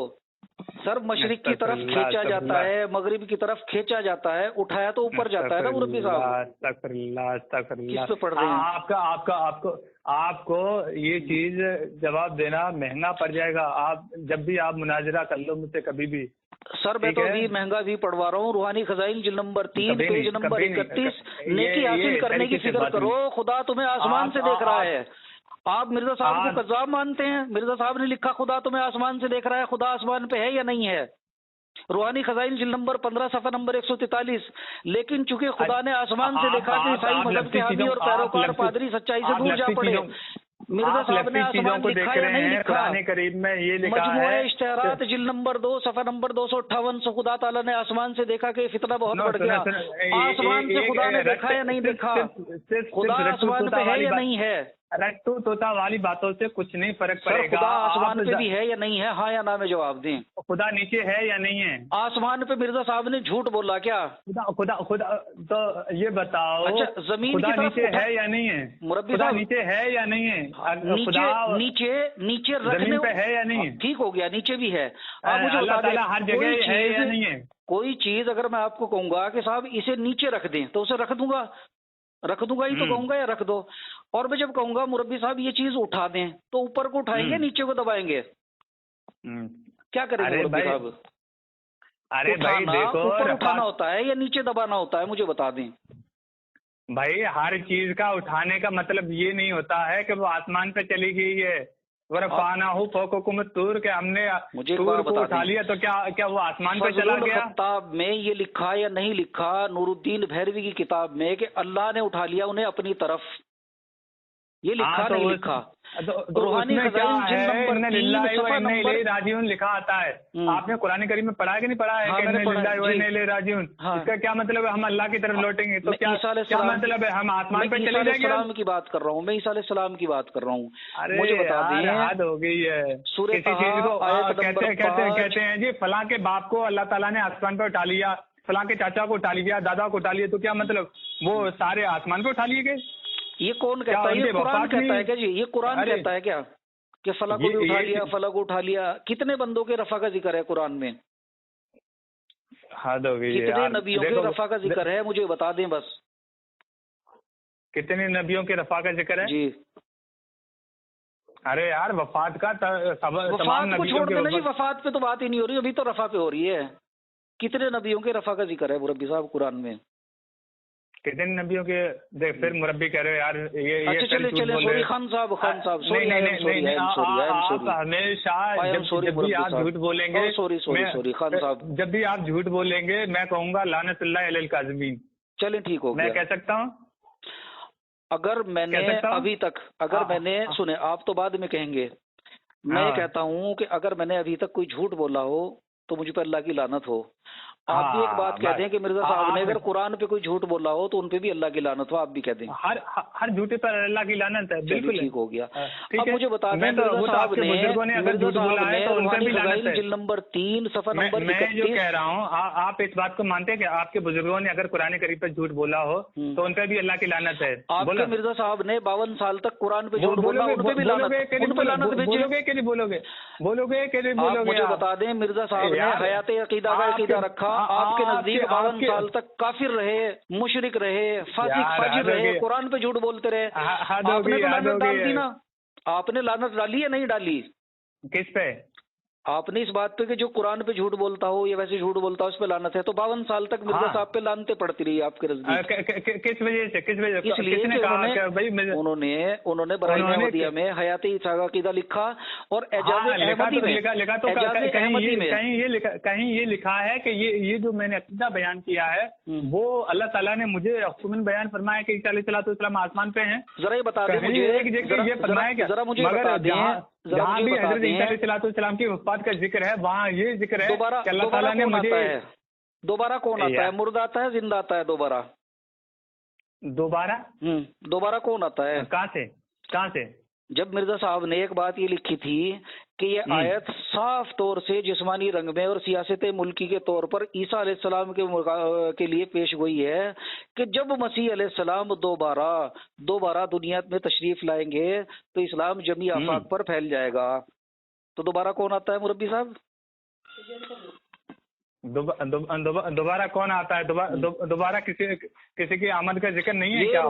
सर मशरिक की तरफ खींचा जाता है, मगरिब की तरफ खींचा जाता है, उठाया तो ऊपर जाता है ना मुरब्बी साहब। किस पे पढ़ रहे हैं? आपको ये चीज जवाब देना महंगा पड़ जाएगा। आप जब भी आप मुनाजरा कर लो मुझसे कभी भी। सर मैं तो भी महंगा भी पढ़वा रहा हूँ। रूहानी खजाइन जिल्द नंबर 3 पेज नंबर 31। नेकी हासिल करने की फिक्र करो, खुदा तुम्हें आसमान से देख रहा है। आप मिर्जा साहब को कज़्ज़ाब मानते हैं? मिर्जा साहब ने लिखा खुदा तुम्हें आसमान से देख रहा है, खुदा आसमान पे है या नहीं है? रूहानी खजाइन जिल्द नंबर 15 सफ़ा नंबर 143। लेकिन चूंकि खुदा ने आसमान से देखा कि ईसाई मजहब के हामी और पैरोकार पादरी सच्चाई से दूर जा पड़े। मिर्जा साहब ने आसमान लिखा या नहीं लिखा? कुरान करीम में ये लिखा है, मजमुए इश्तिहारात जिल्द नंबर 2 सफ़ा नंबर 258 से खुदा ताला ने आसमान से देखा कि फितना बहुत बढ़ गया। आसमान से खुदा ने देखा या नहीं देखा? खुदा आसमान पे है या नहीं है? रट्टू तोता वाली बातों से कुछ नहीं फर्क पड़ेगा। खुदा आसमान पे भी है या नहीं है? हाँ या ना में जवाब दें। खुदा नीचे है या नहीं है? आसमान पे मिर्जा साहब ने झूठ बोला क्या? खुदा तो ये बताओ। अच्छा, जमीन खुदा की तरफ नीचे है या नहीं है? मुरब्बी साहब नीचे है या नहीं है? नीचे रखने पे है या नहीं है? ठीक हो गया, नीचे भी है। आप मुझे बता दें हर जगह है या नहीं है? कोई चीज अगर मैं आपको कहूंगा कि साहब इसे नीचे रख दें तो उसे रख दूंगा ही तो कहूंगा या रख दो। और मैं जब कहूंगा मुरब्बी साहब ये चीज उठा दें तो ऊपर को उठाएंगे, नीचे को दबाएंगे? क्या करेंगे मुरब्बी साहब? अरे भाई देखो, ऊपर उठाना होता है या नीचे दबाना होता है, मुझे बता दें। भाई हर चीज का उठाने का मतलब ये नहीं होता है कि वो आसमान पे चली गई है। वरफाना हो फौकुम तूर के हमने तूर को उठा लिया तो क्या वो आसमान पे चला गया? किताब में ये लिखा या नहीं लिखा नूरुद्दीन भैरवी की किताब में कि अल्लाह ने उठा लिया उन्हें अपनी तरफ? ये लिखा नहीं लिखा? रूहानी खजाइन जिल्द नंबर 3 सफ़ा नंबर राजीउन लिखा आता है। आपने कुरान करीम में पढ़ा कि नहीं पढ़ा है? राजीउन, इसका क्या मतलब है? हम अल्लाह की तरफ लौटेंगे तो क्या मतलब है? हम आसमान पे चले जाएंगे? सलाम की बात कर रहा हूँ मैं, ईसा अलैहिस्सलाम की बात कर रहा हूँ। मुझे बता दें, याद हो गई है किसी चीज को कहते हैं जी फलां के बाप को अल्लाह ताला ने आसमान पे उठा लिया, फलां के चाचा को उठा लिया, दादा को उठा लिया, तो क्या मतलब वो सारे आसमान पे उठा लिए गए? ये कौन कहता है? ये कुरान कहता है क्या जी? ये कुरान कहता है क्या कि फला को भी उठा लिया, फला को उठा लिया? कितने बंदों के रफा का जिक्र है कुरान में? हद हो गई। कितने नबियों के रफा का जिक्र है, मुझे बता दें बस। कितने नबियों के रफा का जिक्र है जी? अरे यार वफात का वफात को छोड़ देना जी, वफात पे तो बात ही नहीं हो रही, अभी तो रफा पे हो रही है। कितने नबियों के रफा का जिक्र है मुरब्बी साहब कुरान में? कितने नबियों के? देख फिर मुरब्बी कह रहे हो यार ये अच्छा चले सॉरी खान साहब नहीं आप हमेशा जब भी आप झूठ बोलेंगे, सॉरी खान साहब, जब भी आप झूठ बोलेंगे मैं कहूंगा लानतुल्लाह अलल काज़िमीन। चलें ठीक हो गया। मैं कह सकता हूँ अगर मैंने अभी तक मैंने सुने, आप तो बाद में कहेंगे, मैं कहता हूँ कि अगर मैंने अभी तक कोई झूठ बोला हो तो मुझ पर अल्लाह की लानत हो। आप भी एक बात कहते हैं कि मिर्जा साहब ने अगर कुरान पे कोई झूठ बोला हो तो उनपे भी अल्लाह की लानत हो, आप भी कहते हैं हर झूठे पर अल्लाह की लानत है। बिल्कुल ठीक हो गया। अब मुझे बता दें मिर्जा साहब ने जिल्द नंबर 3 सफ़ा नंबर 31, मैं जो कह रहा हूँ आप इस बात को मानते हैं कि आपके बुजुर्गों ने अगर कुरान करीम पर झूठ बोला हो तो उन पर भी अल्लाह की लानत है? आपके मिर्जा साहब ने 52 साल तक कुरान पे झूठ बोला, उन पे भी लानत बोलोगे कि नहीं बोलोगे? मुझे बता दें मिर्जा साहब ने हयात अकीदा का अकीदा रखा, आपके नजदीक 52 साल तक काफिर रहे, मुशरिक रहे, फाजिर रहे, कुरान पे झूठ बोलते रहे। आपने तो लानत डाल दी ना? आपने लानत डाली या नहीं डाली? किस पे? आपने इस बात पे कि जो कुरान पे झूठ बोलता हो या वैसे झूठ बोलता हो उस पे लानत है, तो 52 साल तक मिर्जा साहब पे लानते पड़ती रही आपके नजदीक। किस वजह से? इसलिए उन्होंने बराए अहमदिया में हयात ईसा का अकीदा लिखा और एजाज़ अहमदी में कहीं ये लिखा है कि ये जो मैंने अकीदा बयान किया है वो अल्लाह ताला ने मुझे हुक्मन बयान फरमाया कि ईसा अलैहिस्सलाम आसमान पे हैं। जरा ये बता दें मुझे, जरा मुझे बता दें, जहाँ भी हज़रत ईसा अलैहिस्सलाम की वफ़ात का जिक्र है वहाँ ये जिक्र है कि अल्लाह ताला ने मुझे दोबारा कौन आता है? मुर्दा आता है, जिंदा आता है दोबारा? दोबारा दोबारा कौन आता है? कहाँ से? जब मिर्जा साहब ने एक बात ये लिखी थी कि ये आयत साफ तौर से जिस्मानी रंग में और सियासत मुल्की के तौर पर ईसा अलैहिस्सलाम के लिए पेश गोई है कि जब मसीह अलैहिस्सलाम दोबारा दुनिया में तशरीफ लाएंगे तो इस्लाम जमी आफाक पर फैल जाएगा। तो दोबारा कौन आता है मुरब्बी साहब? दोबारा कौन आता है? दोबारा किसी की आमद का जिक्र नहीं है क्या?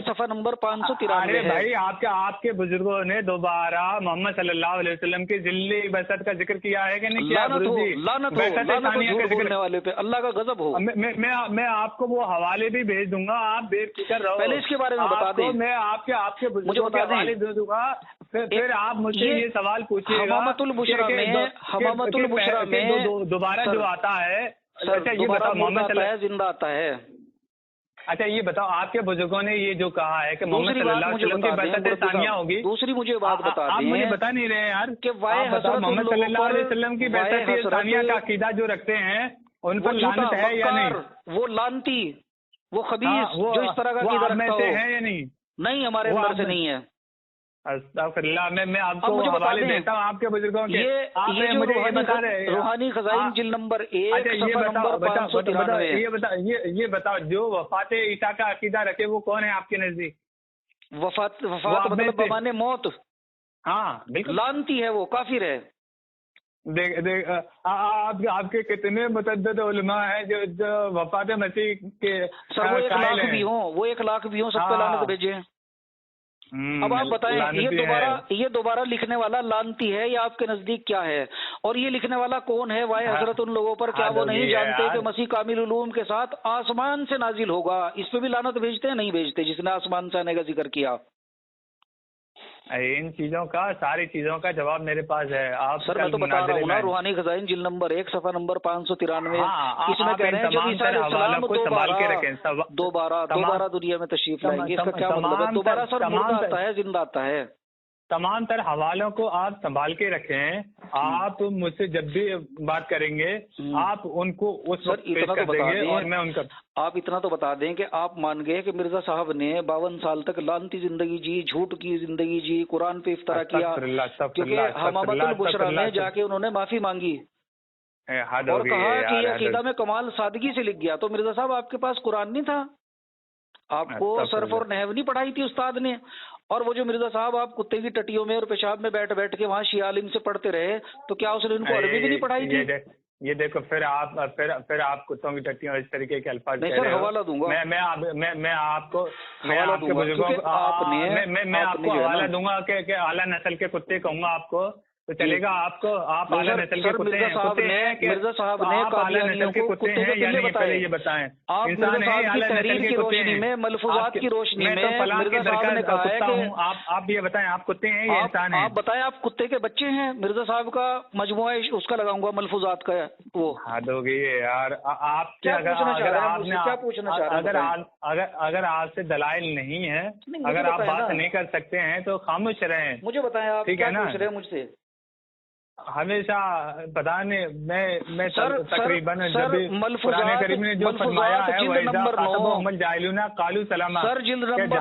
सफा नंबर 593। अरे भाई आपके बुजुर्गों ने दोबारा मोहम्मद सल्लल्लाहु अलैहि वसल्लम की जिल्ली बसत का जिक्र किया है कि नहीं किया? वाले पे अल्लाह का गजब हो। मैं आपको वो हवाले भी भेज दूंगा, आप बेफिक्र रहो। पहले इसके बारे में बता दें। मैं आपके बुजुर्गों के हवाले दे दूंगा, फिर आप मुझे ये सवाल पूछिएगा। हमामतुल बुशरा में दोबारा जो आता है, अच्छा ये बताओ, मोहम्मद आता है, जिंदा आता है? अच्छा ये बताओ, आपके बुजुर्गों ने ये जो कहा है कि मोहम्मद सल्लल्लाहु अलैहि वसल्लम की बरकत सानिया होगी। दूसरी मुझे बात बता दें। आप मुझे बता नहीं रहे यार कि मोहम्मद सल्लल्लाहु अलैहि वसल्लम की बरकत सानिया का अकीदा जो रखते हैं उन पर लानत है या नहीं? वो लानती, वो खबीस जो इस तरह का अकीदा रखता हो है या नहीं? नहीं, हमारे अंदर से नहीं है। अस्तगफिरुल्लाह। मैं आपको हवाले देता हूँ आपके बुजुर्गों के। ये मुझे ये बता रहे रूहानी खजाइन जिल्द नंबर 1 सफा नंबर 593। ये बताओ जो वफात ईसा का अकीदा रखे वो कौन है आपके नजदीक? वफात मतलब बमाने मौत। हाँ बिल्कुल, लानती है, वो काफिर है। देख आपके कितने मुतअद्दिद उलमा हैं जो वफात मसीह के सर वो 1 लाख भी हो, सब पे लानत भेजे। अब आप बताएं, ये दोबारा लिखने वाला लानती है या आपके नजदीक क्या है? और ये लिखने वाला कौन है? वाहे हजरत उन लोगों पर क्या वो नहीं जानते कि मसीह कामिल उलूम के साथ आसमान से नाजिल होगा? इस पे भी लानत भेजते हैं? नहीं भेजते, जिसने आसमान से आने का जिक्र किया। इन चीजों का, सारी चीजों का जवाब मेरे पास है। आप सर मैं तो बता रहा हूँ ना, रूहानी खजाइन जिल्द नंबर 1 सफा नंबर 593। इसमें कह रहे हैं जब ईसा अलैहिस्सलाम दोबारा दुनिया में तशरीफ लाएंगे, इसका क्या मतलब है? दोबारा सर मुर्दा आता है, जिंदा आता है? तमाम तर हवालों को आप संभाल के रखें। आप मुझसे जब भी बात करेंगे आप उनको उस वक्त पेश कर देंगे और मैं उनका। आप इतना तो बता दें कि आप मान गए कि मिर्जा साहब ने 52 साल तक लानती जिंदगी जी, झूठ की जिंदगी जी, कुरान पे इफ्तरा किया, क्योंकि हमामतुल बुशरा में जाके उन्होंने माफी मांगी और कहा कि ये अकीदा में कमाल सादगी से लिख गया। तो मिर्जा साहब आपके पास कुरान नहीं था? आपको सर्फ और नहव नहीं पढ़ाई थी उस्ताद ने? और वो जो मिर्जा साहब आप कुत्ते की टटियों में और पेशाब में बैठ बैठ के वहाँ शियालिम से पढ़ते रहे, तो क्या उसने उनको अरबी भी नहीं पढ़ाई थी? ये देखो, फिर आप कुत्तों की टट्टियों इस तरीके के अल्फाज नहीं सर, हवाला दूंगा मैं आपको बुजुर्गों मैं आपको हवाला दूंगा कि आला नस्ल के कुत्ते कहूंगा आपको तो चलेगा? आपको आप आला नस्ल के कुत्ते हैं? मिर्जा साहब ने कादियानियों को कुत्ते के पिल्ले बताए। ये बताएं, आप मिर्जा साहब की तहरीर की रोशनी में, मलफूजात की रोशनी में मिर्जा साहब ने कहा है कि आप ये बताएं, आप कुत्ते हैं या इंसान हैं? आप बताएं, आप कुत्ते के बच्चे हैं? मिर्जा साहब का मजमुआ उसका लगाऊंगा मलफूजात का वो। हद हो गई है यार। आप क्या पूछना चाह रहे हैं? अगर आपसे दलाइल नहीं है, अगर आप बात नहीं कर सकते हैं तो खामोश रहें। मुझे बताएं आप क्या पूछ रहे हैं मुझसे? हमेशा बताने मैं तकरीबन पुराने करीब ने जो फरमाया है कालू सलामा सर जिल्द नंबर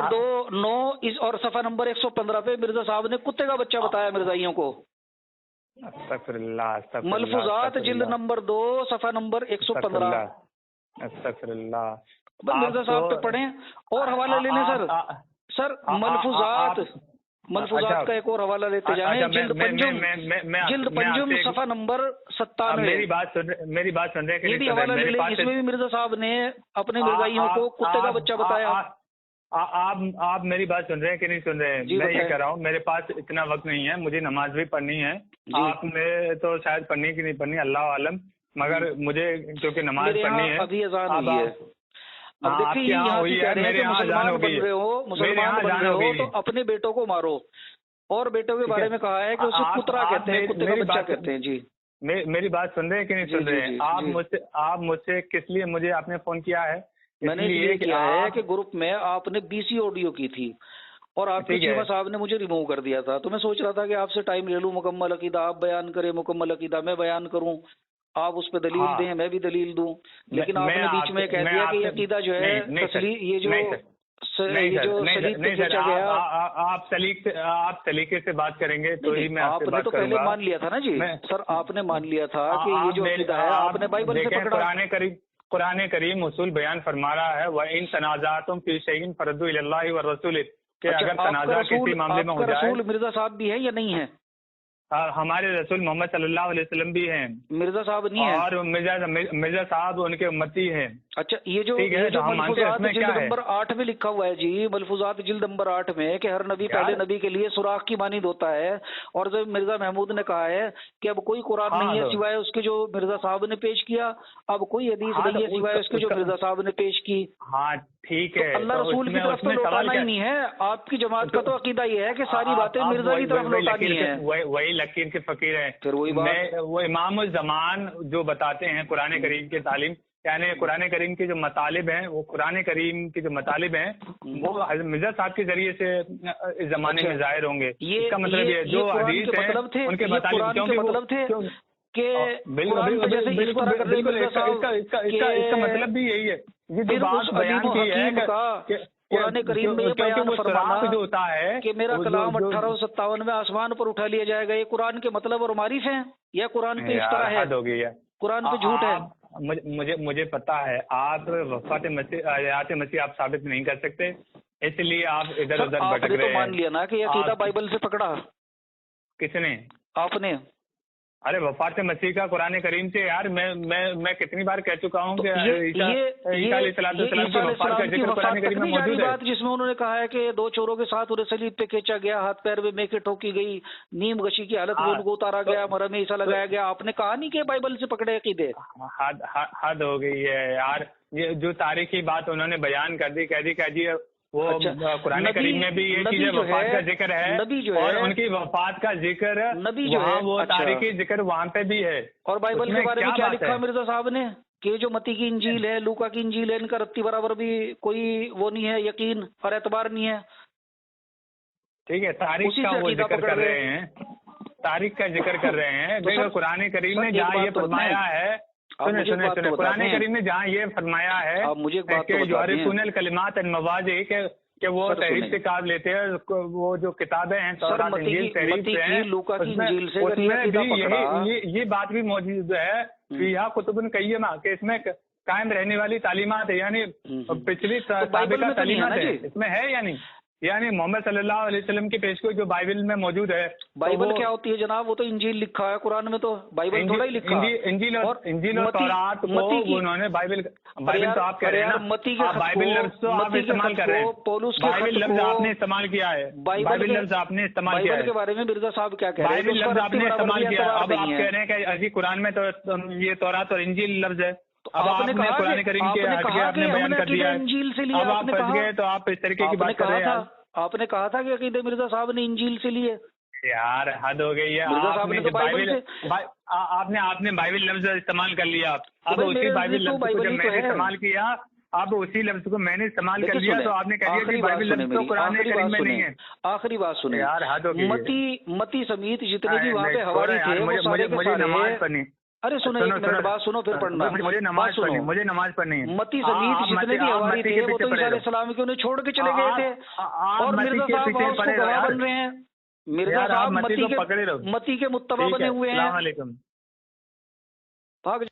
2 इस और सफा नंबर 115 पे मिर्जा साहब ने कुत्ते का बच्चा बताया मिर्जाइयों को। मलफूजात जिल्द नंबर 2 सफा नंबर 115। मिर्जा साहब पे पढ़ें और हवाला ले लें सर मलफूजात का एक और हवाला लेते जाएं। जिल्द पंजुम सफा नंबर 97। मेरी बात सुन रहे हैं? ये भी हवाला ले लें, इसमें भी मिर्जा साहब ने अपने मिर्जाइयों को कुत्ते का बच्चा बताया। आप मेरी बात सुन रहे हैं कि नहीं सुन रहे हैं? मैं ये कह रहा हूँ, मेरे पास इतना वक्त नहीं है, मुझे नमाज भी पढ़नी है। आपने तो शायद पढ़नी की नहीं पढ़नी, अल्लाह आलम, मगर मुझे क्योंकि नमाज पढ़नी है। अभी अजान हुई है। अब देखिए यहाँ से कह रहे हैं कि मुसलमान बन रहे हो तो अपने बेटों को मारो, और बेटों के बारे में कहा है कि उसे कुतरा कहते हैं, कुत्ते का बच्चा कहते हैं। जी मेरी बात सुन रहे हैं कि नहीं सुन रहे हैं? आप मुझसे किस लिए मुझे आपने फोन किया है? मैंने इसलिए किया है कि ग्रुप में आपने BC ऑडियो की थी और आपके चीमा साहब ने मुझे रिमूव कर दिया था, तो मैं सोच रहा था कि आपसे टाइम ले लूं, मुकम्मल अकीदा आप बयान करें, मुकम्मल अकीदा मैं बयान करूं, आप उस पर दलील दें, मैं भी दलील दूं, लेकिन आपने बीच में कह दिया कि अकीदा जो है ये जो आप सलीके से बात करेंगे तो ही मैं आपसे बात तो पहले मान लिया था ना जी सर, आपने मान लिया था कि ये जो अकीदा है आपने बाइबल से पकड़ा। कुरान करीम उसूल बयान फरमा रहा है, वह इन तनाज़ातुम फी शैइन फरद्दू इलल्लाहि व रसूलिही, कि अगर तनाज़ा किसी मामले में हो जाए। रसूल मिर्जा साहब भी है या नहीं है? हमारे रसूल मोहम्मद सल्लल्लाहु अलैहि वसल्लम भी हैं, मिर्जा साहब नहीं है, और मिर्जा साहब उनके उम्मती हैं। अच्छा, ये जो मलफूजात जिल्द नंबर 8 में लिखा हुआ है जी, मलफूजात जिल्द नंबर 8 में कि हर नबी पहले नबी के लिए सुराख की मानिंद होता है, और जब मिर्जा महमूद ने कहा है कि अब कोई कुरान नहीं है सिवाय उसके जो मिर्जा साहब ने पेश किया, अब कोई हदीस नहीं है सिवाय उसके जो मिर्जा साहब ने पेश की। हाँ ठीक है, अल्लाह रसूल की तरफ तो लौटाना ही नहीं है। आपकी जमात का तो अकीदा ये है कि सारी बातें मिर्जा की तरफ लौटानी है। वही लकीर के फकीर है। फिर वही बात, वो इमाम ज़मान जो बताते हैं कुरान करीम की तालीम, यानी कुरान करीम के जो मतालिब हैं, वो कुरान करीम के जो मतालिब हैं वो मिर्जा साहब के जरिए से इस जमाने में जाहिर होंगे। इसका मतलब ये जो हदीस है उनके मतालिब, क्योंकि मतलब थे कि इसका मतलब भी यही है, ये जो बात बयान की है कुरान करीम में ये बयान फरमाना जो होता है कि मेरा कलाम 1857 में आसमान पर उठा लिया जाएगा, ये कुरान के मतलब और मारिफ है या कुरान पे इस तरह है, कुरान पे झूठ है? मुझे पता है, आप वफात मसीह आप साबित नहीं कर सकते, इसलिए आप इधर उधर भटक रहे हैं। तो मान लिया ना कि अकीदा बाइबल से पकड़ा। किसने? आपने। अरे वफात मसीह का कुरान करीम से, यार मैं कितनी बार कह चुका हूँ कि ईसा अलैहिस्सलाम की वफात का जिक्र कुरान करीम में मौजूद है। जिसमें उन्होंने कहा है कि 2 चोरों के साथ उन्हें सलीब पे खींचा गया, हाथ पैर में मेखे ठोकी गई, नीम गशी की हालत में उनको उतारा गया, मरहम ईसा लगाया गया। आपने कहा नहीं कि बाइबल से पकड़े अकीदे। हद हो गई है यार, ये जो तारीखी बात उन्होंने बयान कर दी, कह दी वो कुरान करीम में भी ये चीजें वफात का जिक्र है, और उनकी वफात का जिक्र नबी जो है वो तारीखी जिक्र वहाँ पे भी है। और बाइबल के बारे में क्या लिखा मिर्जा साहब ने कि जो मती की इंजील है, लूका की इंजील है, इनका रत्ती बराबर भी कोई वो नहीं है, यकीन और एतबार नहीं है। ठीक है, तारीख का वो जिक्र कर रहे हैं, तारीख का जिक्र कर रहे हैं। देखो कुरान करीम में जहाँ ये फरमाया है, सुने कुरान करीम में जहाँ ये फरमाया है कि युहर्रिफूनल कलिमात अन मवाज़िह, कि वो तहरीफ से काम लेते हैं, वो जो किताबें हैं तौरात इंजील तहरीफ से हैं, उसमें भी ये बात भी मौजूद है कि यहाँ कुतुबुन कय्यमा, कि इसमें कायम रहने वाली तालीमात है, यानी पिछली साबिका तालीमात है, इसमें है या नहीं, यानी मोहम्मद सल्लल्लाहु अलैहि वसल्लम की पेशगोई जो बाइबल में मौजूद है। बाइबल क्या होती है जनाब? वो तो इंजील लिखा है, कुरान में तो बाइबल थोड़ा ही लिखा है। इंजील और तौरात को उन्होंने बाइबल तो आप कह रहे हैं ना, बाइबल लफ्ज तो आप इस्तेमाल कर रहे हैं, बाइबल लफ्ज आपने इस्तेमाल किया है, बाइबल लफ्ज आपने इस्तेमाल किया है। के बारे में मिर्जा साहब क्या कह रहे हैं? बाइबल लफ्ज आपने इस्तेमाल किया, अब आप कह रहे हैं कि अजी कुरान में तो ये तौरात और इंजील लफ्ज है, अब आपने कुरान करीम के हटके आपने बयान कर दिया है, अब आप फंस गए, तो आप इस तरीके की बात कर रहे हैं। आपने कहा था कि अकीदे मिर्जा साहब ने इंजील से लिए। यार हद हो गई है, आपने बाइबल लफ्ज इस्तेमाल कर लिया, अब उसी बाइबल लफ्ज को जब मैंने इस्तेमाल किया, अब उसी लफ्ज को मैंने इस्तेमाल कर लिया, तो आपने कह दिया कि बाइबल लफ्ज तो कुरान करीम में नहीं है। आखिरी बात सुने यार, हद हो गई। मती समेत जितने भी वहाँ पे हवारी थे, मुझे नमाज पढ़नी। अरे सुनो, एक मिनट बात सुनो फिर पढ़ना। मुझे नमाज पढ़नी है। मती समीत जितने भी हवारी थे वो तो ईसा अलैहिस्सलाम के उन्हें छोड़ के चले गए थे, और मिर्जा साहब उसको गवाह बन रहे हैं। मिर्जा साहब मती के मुत्तबा बने हुए हैं। भाग